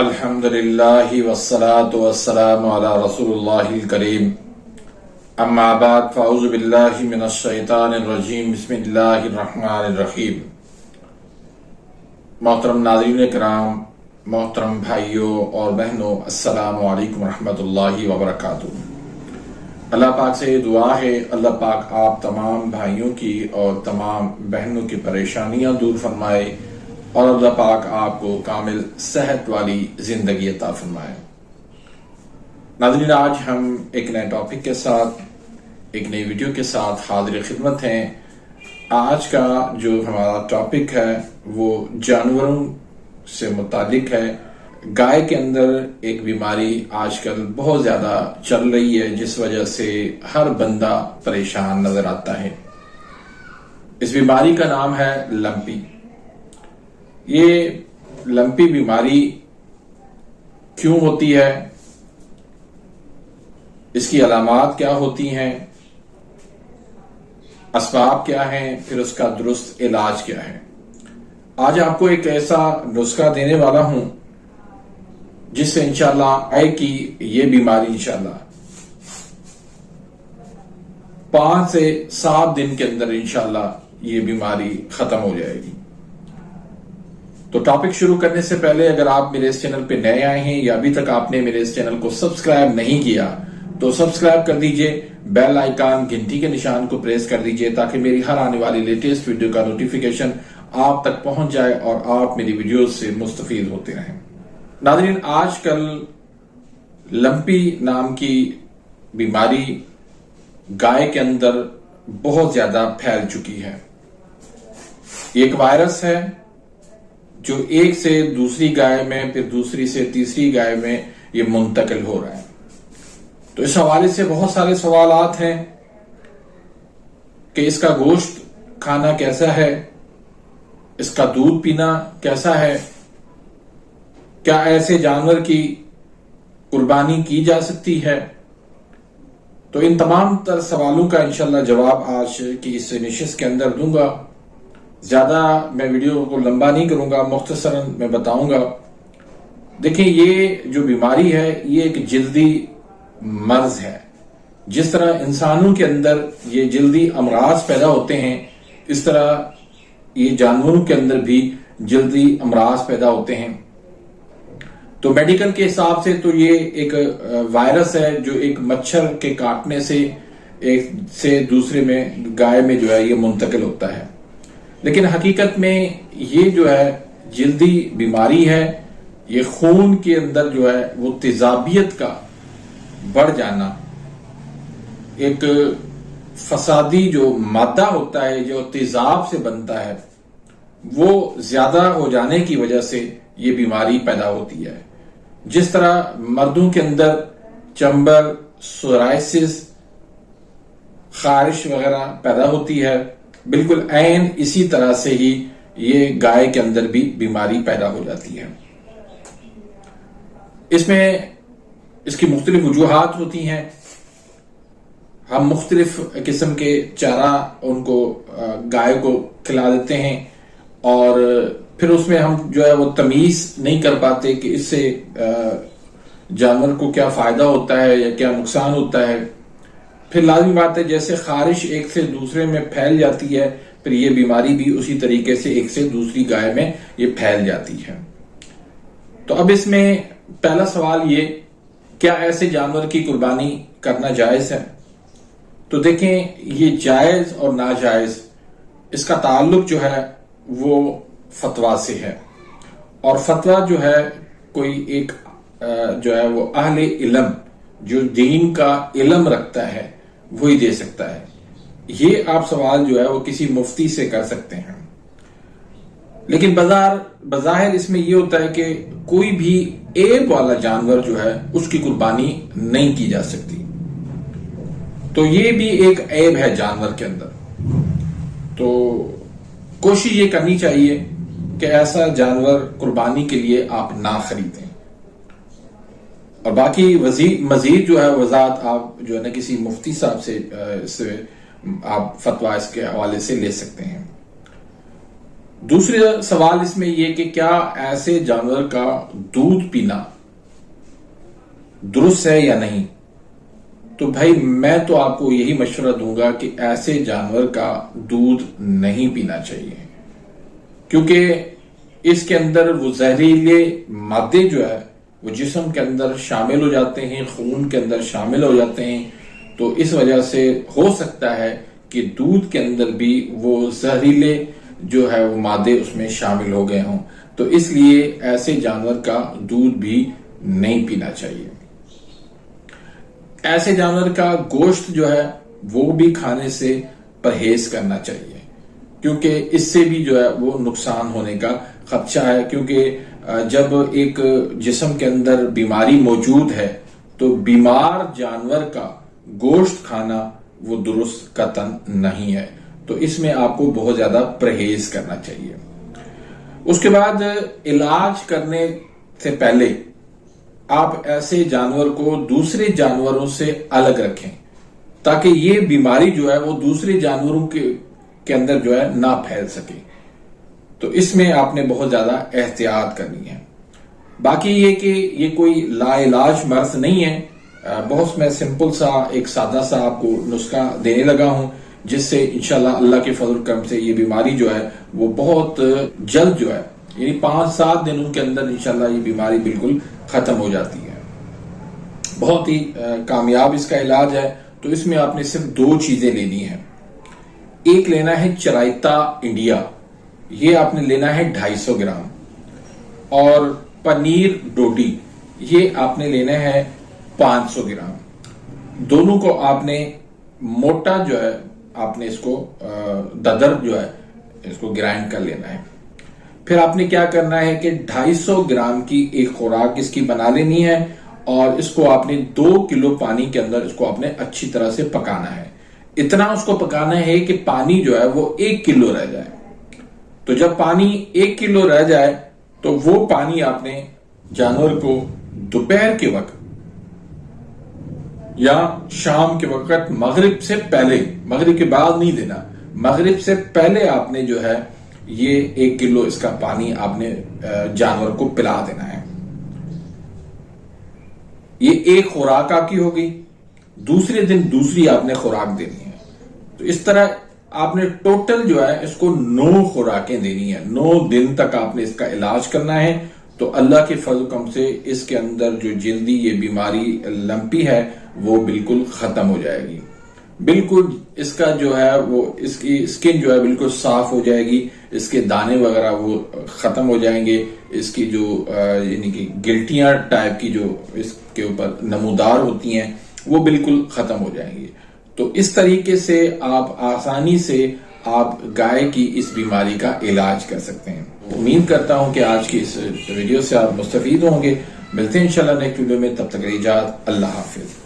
الحمدللہ والصلاة والسلام علی رسول اللہ الکریم اما بعد فاعوذ باللہ من الشیطان الرجیم بسم اللہ الرحمن الرحیم۔ محترم ناظرین کرام، محترم بھائیوں اور بہنوں، السلام علیکم ورحمۃ اللہ وبرکاتہ۔ اللہ پاک سے دعا ہے اللہ پاک آپ تمام بھائیوں کی اور تمام بہنوں کی پریشانیاں دور فرمائے اور اللہ پاک آپ کو کامل صحت والی زندگی عطا فرمائے۔ ناظرین، آج ہم ایک نئے ٹاپک کے ساتھ ایک نئی ویڈیو کے ساتھ حاضر خدمت ہیں۔ آج کا جو ہمارا ٹاپک ہے وہ جانوروں سے متعلق ہے۔ گائے کے اندر ایک بیماری آج کل بہت زیادہ چل رہی ہے جس وجہ سے ہر بندہ پریشان نظر آتا ہے۔ اس بیماری کا نام ہے لمپی۔ یہ لمپی بیماری کیوں ہوتی ہے، اس کی علامات کیا ہوتی ہیں، اسباب کیا ہیں، پھر اس کا درست علاج کیا ہے۔ آج آپ کو ایک ایسا نسخہ دینے والا ہوں جس سے انشاءاللہ گائے کی یہ بیماری انشاءاللہ 5 سے 7 دن کے اندر انشاءاللہ یہ بیماری ختم ہو جائے گی۔ تو ٹاپک شروع کرنے سے پہلے اگر آپ میرے اس چینل پہ نئے آئے ہیں یا ابھی تک آپ نے میرے اس چینل کو سبسکرائب نہیں کیا تو سبسکرائب کر دیجئے، بیل آئیکن گھنٹی کے نشان کو پریس کر دیجئے تاکہ میری ہر آنے والی لیٹسٹ ویڈیو کا نوٹیفیکیشن آپ تک پہنچ جائے اور آپ میری ویڈیوز سے مستفید ہوتے رہیں۔ ناظرین، آج کل لمپی نام کی بیماری گائے کے اندر بہت زیادہ پھیل چکی ہے۔ یہ ایک وائرس ہے جو ایک سے دوسری گائے میں، پھر دوسری سے تیسری گائے میں یہ منتقل ہو رہا ہے۔ تو اس حوالے سے بہت سارے سوالات ہیں کہ اس کا گوشت کھانا کیسا ہے، اس کا دودھ پینا کیسا ہے، کیا ایسے جانور کی قربانی کی جا سکتی ہے۔ تو ان تمام تر سوالوں کا انشاءاللہ جواب آج کی اس نشست کے اندر دوں گا۔ زیادہ میں ویڈیو کو لمبا نہیں کروں گا، مختصراً میں بتاؤں گا۔ دیکھیں، یہ جو بیماری ہے یہ ایک جلدی مرض ہے۔ جس طرح انسانوں کے اندر یہ جلدی امراض پیدا ہوتے ہیں، اس طرح یہ جانوروں کے اندر بھی جلدی امراض پیدا ہوتے ہیں۔ تو میڈیکل کے حساب سے تو یہ ایک وائرس ہے جو ایک مچھر کے کاٹنے سے ایک سے دوسرے میں گائے میں جو ہے یہ منتقل ہوتا ہے، لیکن حقیقت میں یہ جو ہے جلدی بیماری ہے۔ یہ خون کے اندر جو ہے وہ تیزابیت کا بڑھ جانا، ایک فسادی جو مادہ ہوتا ہے جو تیزاب سے بنتا ہے وہ زیادہ ہو جانے کی وجہ سے یہ بیماری پیدا ہوتی ہے۔ جس طرح مردوں کے اندر چمبر، سورائسس، خارش وغیرہ پیدا ہوتی ہے، بالکل عین اسی طرح سے ہی یہ گائے کے اندر بھی بیماری پیدا ہو جاتی ہے۔ اس میں اس کی مختلف وجوہات ہوتی ہیں۔ ہم مختلف قسم کے چارہ ان کو گائے کو کھلا دیتے ہیں اور پھر اس میں ہم جو ہے وہ تمیز نہیں کر پاتے کہ اس سے جانور کو کیا فائدہ ہوتا ہے یا کیا نقصان ہوتا ہے۔ پھر لازمی بات ہے جیسے خارش ایک سے دوسرے میں پھیل جاتی ہے، پھر یہ بیماری بھی اسی طریقے سے ایک سے دوسری گائے میں یہ پھیل جاتی ہے۔ تو اب اس میں پہلا سوال یہ، کیا ایسے جانور کی قربانی کرنا جائز ہے؟ تو دیکھیں، یہ جائز اور ناجائز اس کا تعلق جو ہے وہ فتویٰ سے ہے، اور فتویٰ جو ہے کوئی ایک جو ہے وہ اہل علم جو دین کا علم رکھتا ہے وہی دے سکتا ہے۔ یہ آپ سوال جو ہے وہ کسی مفتی سے کر سکتے ہیں، لیکن بظاہر اس میں یہ ہوتا ہے کہ کوئی بھی عیب والا جانور جو ہے اس کی قربانی نہیں کی جا سکتی۔ تو یہ بھی ایک عیب ہے جانور کے اندر۔ تو کوشش یہ کرنی چاہیے کہ ایسا جانور قربانی کے لیے آپ نہ خریدیں، اور باقی مزید جو ہے وضاحت آپ جو ہے نا کسی مفتی صاحب سے، اس سے آپ فتویٰ اس کے حوالے سے لے سکتے ہیں۔ دوسرا سوال اس میں یہ کہ کیا ایسے جانور کا دودھ پینا درست ہے یا نہیں؟ تو بھائی میں تو آپ کو یہی مشورہ دوں گا کہ ایسے جانور کا دودھ نہیں پینا چاہیے، کیونکہ اس کے اندر وہ زہریلے مادے جو ہے وہ جسم کے اندر شامل ہو جاتے ہیں، خون کے اندر شامل ہو جاتے ہیں، تو اس وجہ سے ہو سکتا ہے کہ دودھ کے اندر بھی وہ زہریلے جو ہے وہ مادے اس میں شامل ہو گئے ہوں، تو اس لیے ایسے جانور کا دودھ بھی نہیں پینا چاہیے۔ ایسے جانور کا گوشت جو ہے وہ بھی کھانے سے پرہیز کرنا چاہیے، کیونکہ اس سے بھی جو ہے وہ نقصان ہونے کا خدشہ ہے، کیونکہ جب ایک جسم کے اندر بیماری موجود ہے تو بیمار جانور کا گوشت کھانا وہ درست قطعاً نہیں ہے، تو اس میں آپ کو بہت زیادہ پرہیز کرنا چاہیے۔ اس کے بعد علاج کرنے سے پہلے آپ ایسے جانور کو دوسرے جانوروں سے الگ رکھیں تاکہ یہ بیماری جو ہے وہ دوسرے جانوروں کے اندر جو ہے نہ پھیل سکے، تو اس میں آپ نے بہت زیادہ احتیاط کرنی ہے۔ باقی یہ کہ یہ کوئی لا علاج مرض نہیں ہے، بہت میں سمپل سا ایک سادہ سا آپ کو نسخہ دینے لگا ہوں جس سے انشاءاللہ اللہ کے فضل کرم سے یہ بیماری جو ہے وہ بہت جلد جو ہے یعنی 5-7 دنوں کے اندر انشاءاللہ یہ بیماری بالکل ختم ہو جاتی ہے۔ بہت ہی کامیاب اس کا علاج ہے، تو اس میں آپ نے صرف 2 چیزیں لینی ہیں۔ ایک لینا ہے چرائتا انڈیا، یہ آپ نے لینا ہے 250 گرام، اور پنیر ڈوڈی یہ آپ نے لینا ہے 500 گرام۔ دونوں کو آپ نے موٹا جو ہے آپ نے اس کو ددر جو ہے اس کو گرائنڈ کر لینا ہے۔ پھر آپ نے کیا کرنا ہے کہ 250 گرام کی ایک خوراک اس کی بنا لینی ہے، اور اس کو آپ نے 2 کلو پانی کے اندر اس کو آپ نے اچھی طرح سے پکانا ہے۔ اتنا اس کو پکانا ہے کہ پانی جو ہے وہ 1 کلو رہ جائے۔ تو جب پانی 1 کلو رہ جائے تو وہ پانی آپ نے جانور کو دوپہر کے وقت یا شام کے وقت مغرب سے پہلے، مغرب کے بعد نہیں دینا، مغرب سے پہلے آپ نے جو ہے یہ 1 کلو اس کا پانی آپ نے جانور کو پلا دینا ہے۔ یہ ایک خوراک آپ کی ہوگی، دوسرے دن دوسری آپ نے خوراک دینی ہے، تو اس طرح آپ نے ٹوٹل جو ہے اس کو 9 خوراکیں دینی ہیں۔ 9 دن تک آپ نے اس کا علاج کرنا ہے، تو اللہ کے فضل کرم سے اس کے اندر جو جلدی یہ بیماری لمپی ہے وہ بالکل ختم ہو جائے گی، بالکل اس کا جو ہے وہ اس کی اسکن جو ہے بالکل صاف ہو جائے گی، اس کے دانے وغیرہ وہ ختم ہو جائیں گے، اس کی جو یعنی کہ گلٹیاں ٹائپ کی جو اس کے اوپر نمودار ہوتی ہیں وہ بالکل ختم ہو جائیں گی۔ تو اس طریقے سے آپ آسانی سے آپ گائے کی اس بیماری کا علاج کر سکتے ہیں۔ امید کرتا ہوں کہ آج کی اس ویڈیو سے آپ مستفید ہوں گے۔ ملتے ہیں انشاءاللہ نیکسٹ ویڈیو میں، تب تک اجازت، اللہ حافظ۔